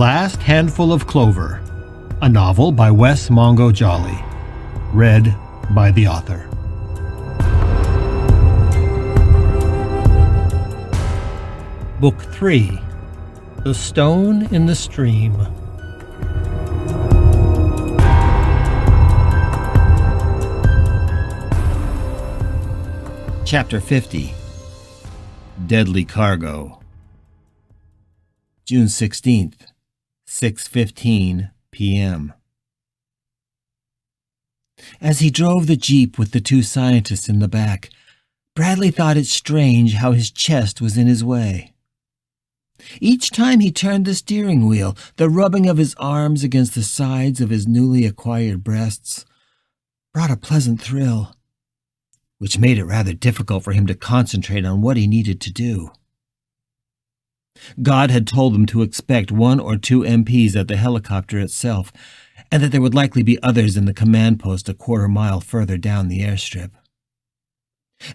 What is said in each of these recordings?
Last Handful of Clover, a novel by Wess Mongo Jolley, read by the author. Book 3, The Stone in the Stream. Chapter 50, Deadly Cargo. June 16th, 6:15 p.m. As he drove the Jeep with the two scientists in the back, Bradley thought it strange how his chest was in his way. Each time he turned the steering wheel, the rubbing of his arms against the sides of his newly acquired breasts brought a pleasant thrill, which made it rather difficult for him to concentrate on what he needed to do. God had told them to expect 1 or 2 MPs at the helicopter itself, and that there would likely be others in the command post a quarter mile further down the airstrip.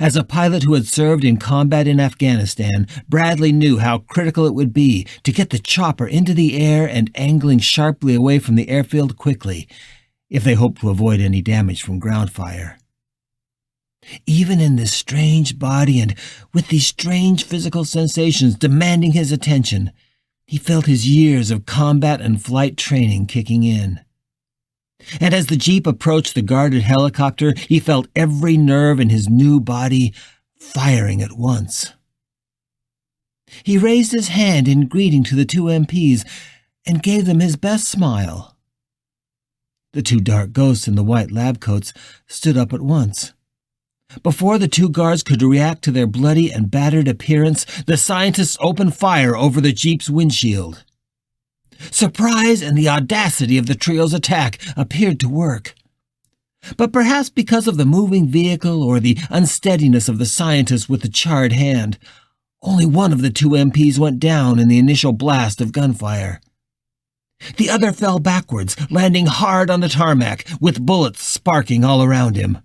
As a pilot who had served in combat in Afghanistan, Bradley knew how critical it would be to get the chopper into the air and angling sharply away from the airfield quickly, if they hoped to avoid any damage from ground fire. Even in this strange body and with these strange physical sensations demanding his attention, he felt his years of combat and flight training kicking in. And as the Jeep approached the guarded helicopter, he felt every nerve in his new body firing at once. He raised his hand in greeting to the 2 MPs and gave them his best smile. The 2 dark ghosts in the white lab coats stood up at once. Before the 2 guards could react to their bloody and battered appearance, the scientists opened fire over the Jeep's windshield. Surprise and the audacity of the trio's attack appeared to work. But perhaps because of the moving vehicle or the unsteadiness of the scientist with the charred hand, only one of the 2 MPs went down in the initial blast of gunfire. The other fell backwards, landing hard on the tarmac, with bullets sparking all around him.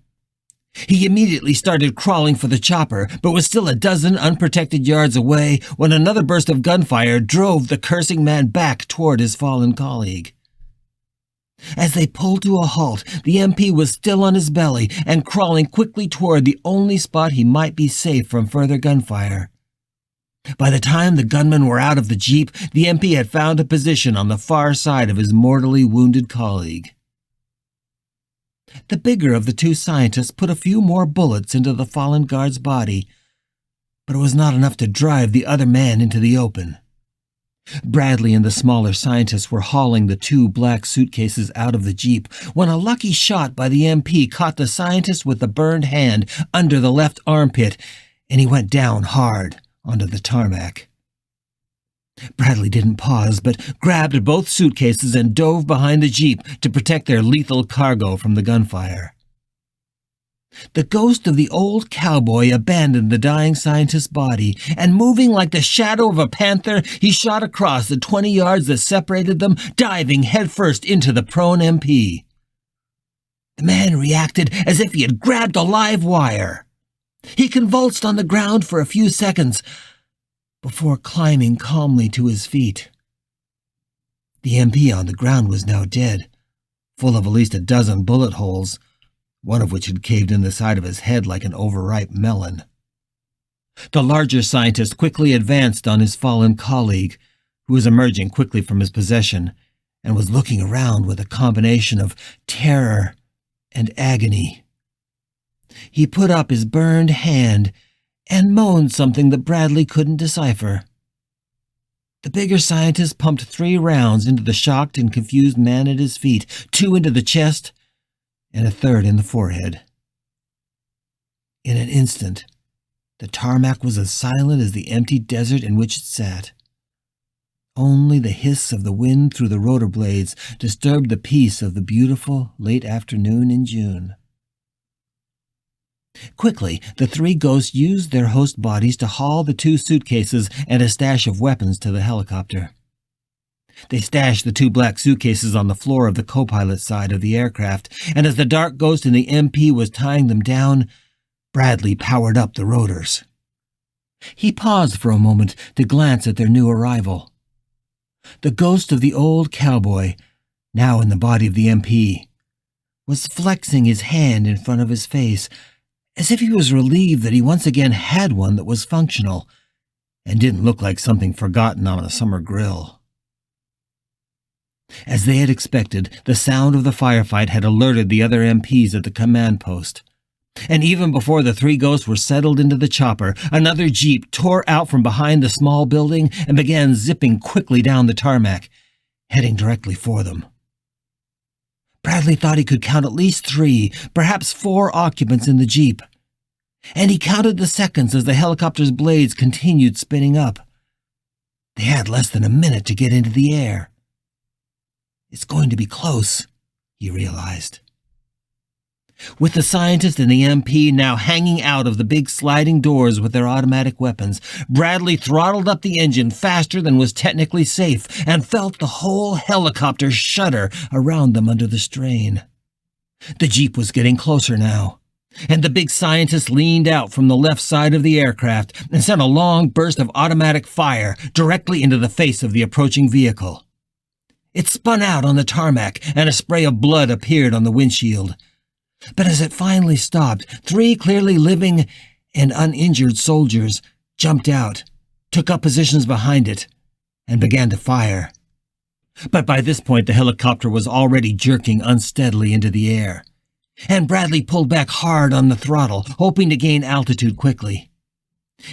He immediately started crawling for the chopper, but was still a dozen unprotected yards away when another burst of gunfire drove the cursing man back toward his fallen colleague. As they pulled to a halt, the MP was still on his belly and crawling quickly toward the only spot he might be safe from further gunfire. By the time the gunmen were out of the Jeep, the MP had found a position on the far side of his mortally wounded colleague. The bigger of the 2 scientists put a few more bullets into the fallen guard's body, but it was not enough to drive the other man into the open. Bradley and the smaller scientists were hauling the 2 black suitcases out of the Jeep when a lucky shot by the MP caught the scientist with the burned hand under the left armpit, and he went down hard onto the tarmac. Bradley didn't pause, but grabbed both suitcases and dove behind the Jeep to protect their lethal cargo from the gunfire. The ghost of the old cowboy abandoned the dying scientist's body, and moving like the shadow of a panther, he shot across the 20 yards that separated them, diving headfirst into the prone MP. The man reacted as if he had grabbed a live wire. He convulsed on the ground for a few seconds, before climbing calmly to his feet. The MP on the ground was now dead, full of at least a dozen bullet holes, one of which had caved in the side of his head like an overripe melon. The larger scientist quickly advanced on his fallen colleague, who was emerging quickly from his possession, and was looking around with a combination of terror and agony. He put up his burned hand and moaned something that Bradley couldn't decipher. The bigger scientist pumped 3 rounds into the shocked and confused man at his feet, 2 into the chest, and a 3rd in the forehead. In an instant, the tarmac was as silent as the empty desert in which it sat. Only the hiss of the wind through the rotor blades disturbed the peace of the beautiful late afternoon in June. Quickly, the 3 ghosts used their host bodies to haul the 2 suitcases and a stash of weapons to the helicopter. They stashed the 2 black suitcases on the floor of the co-pilot side of the aircraft, and as the dark ghost in the MP was tying them down, Bradley powered up the rotors. He paused for a moment to glance at their new arrival. The ghost of the old cowboy, now in the body of the MP, was flexing his hand in front of his face, as if he was relieved that he once again had one that was functional and didn't look like something forgotten on a summer grill. As they had expected, the sound of the firefight had alerted the other MPs at the command post. And even before the three ghosts were settled into the chopper, another jeep tore out from behind the small building and began zipping quickly down the tarmac, heading directly for them. Bradley thought he could count at least 3, perhaps 4 occupants in the jeep. And he counted the seconds as the helicopter's blades continued spinning up. They had less than a minute to get into the air. It's going to be close, he realized. With the scientist and the MP now hanging out of the big sliding doors with their automatic weapons, Bradley throttled up the engine faster than was technically safe and felt the whole helicopter shudder around them under the strain. The jeep was getting closer now, and the big scientist leaned out from the left side of the aircraft and sent a long burst of automatic fire directly into the face of the approaching vehicle. It spun out on the tarmac, and a spray of blood appeared on the windshield. But as it finally stopped, 3 clearly living and uninjured soldiers jumped out, took up positions behind it, and began to fire. But by this point the helicopter was already jerking unsteadily into the air, and Bradley pulled back hard on the throttle, hoping to gain altitude quickly.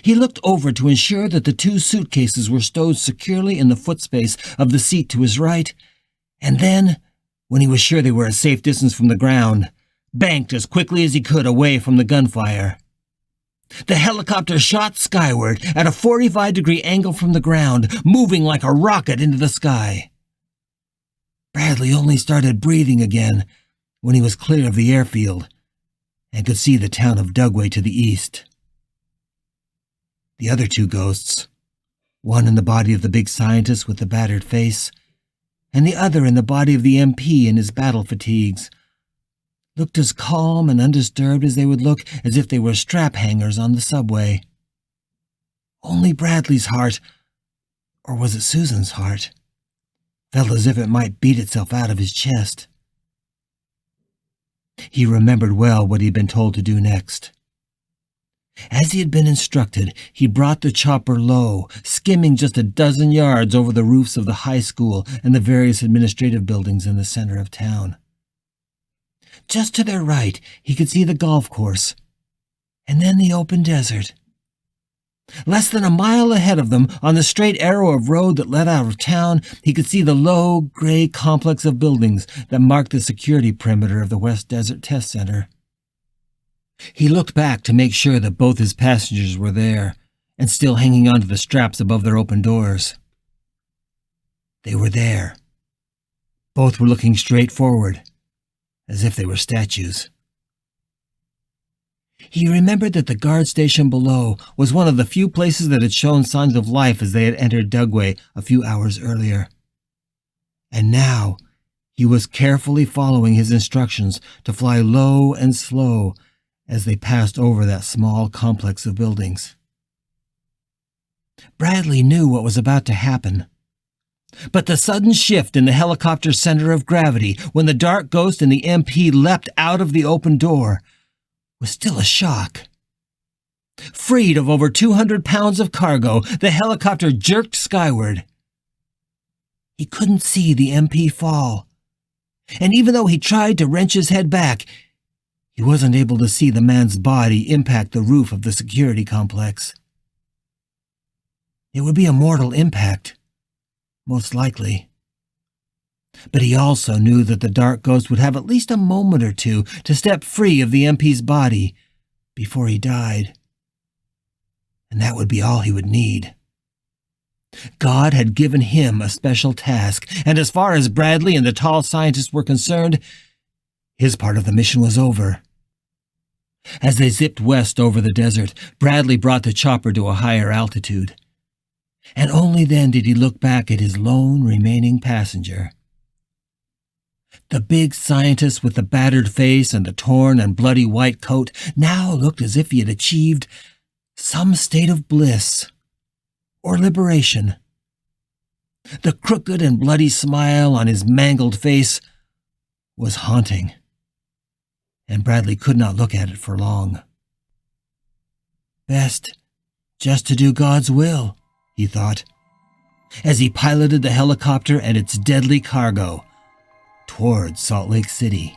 He looked over to ensure that the 2 suitcases were stowed securely in the footspace of the seat to his right, and then, when he was sure they were a safe distance from the ground, banked as quickly as he could away from the gunfire. The helicopter shot skyward at a 45-degree angle from the ground, moving like a rocket into the sky. Bradley only started breathing again when he was clear of the airfield and could see the town of Dugway to the east. The other 2 ghosts, one in the body of the big scientist with the battered face, and the other in the body of the MP in his battle fatigues, looked as calm and undisturbed as they would look as if they were strap hangers on the subway. Only Bradley's heart, or was it Susan's heart, felt as if it might beat itself out of his chest. He remembered well what he had been told to do next. As he had been instructed, he brought the chopper low, skimming just a dozen yards over the roofs of the high school and the various administrative buildings in the center of town. Just to their right, he could see the golf course, and then the open desert. Less than a mile ahead of them, on the straight arrow of road that led out of town, he could see the low, gray complex of buildings that marked the security perimeter of the West Desert Test Center. He looked back to make sure that both his passengers were there and still hanging onto the straps above their open doors. They were there. Both were looking straight forward, as if they were statues. He remembered that the guard station below was one of the few places that had shown signs of life as they had entered Dugway a few hours earlier. And now he was carefully following his instructions to fly low and slow as they passed over that small complex of buildings. Bradley knew what was about to happen. But the sudden shift in the helicopter's center of gravity when the dark ghost and the MP leapt out of the open door was still a shock. Freed of over 200 pounds of cargo, the helicopter jerked skyward. He couldn't see the MP fall, and even though he tried to wrench his head back, he wasn't able to see the man's body impact the roof of the security complex. It would be a mortal impact, most likely. But he also knew that the dark ghost would have at least a moment or two to step free of the MP's body before he died. And that would be all he would need. God had given him a special task, and as far as Bradley and the tall scientist were concerned, his part of the mission was over. As they zipped west over the desert, Bradley brought the chopper to a higher altitude. And only then did he look back at his lone remaining passenger. The big scientist with the battered face and the torn and bloody white coat now looked as if he had achieved some state of bliss or liberation. The crooked and bloody smile on his mangled face was haunting, and Bradley could not look at it for long. Best just to do God's will, he thought, as he piloted the helicopter and its deadly cargo toward Salt Lake City.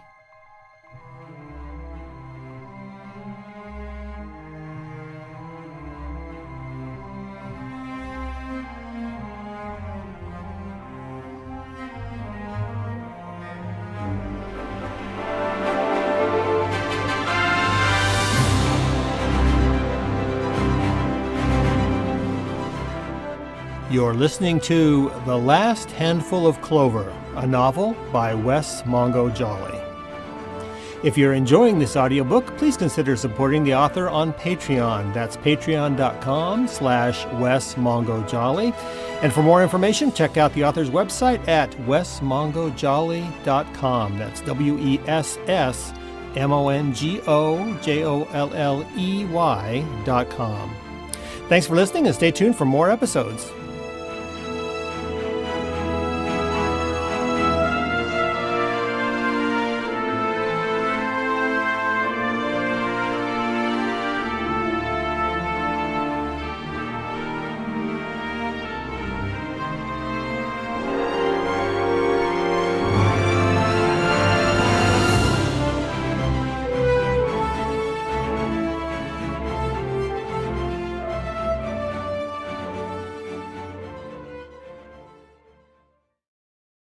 You're listening to The Last Handful of Clover, a novel by Wess Mongo Jolley. If you're enjoying this audiobook, please consider supporting the author on Patreon. That's patreon.com/Wess Mongo Jolley. And for more information, check out the author's website at wessmongojolley.com. That's WESSMONGOJOLLEY.com. Thanks for listening and stay tuned for more episodes.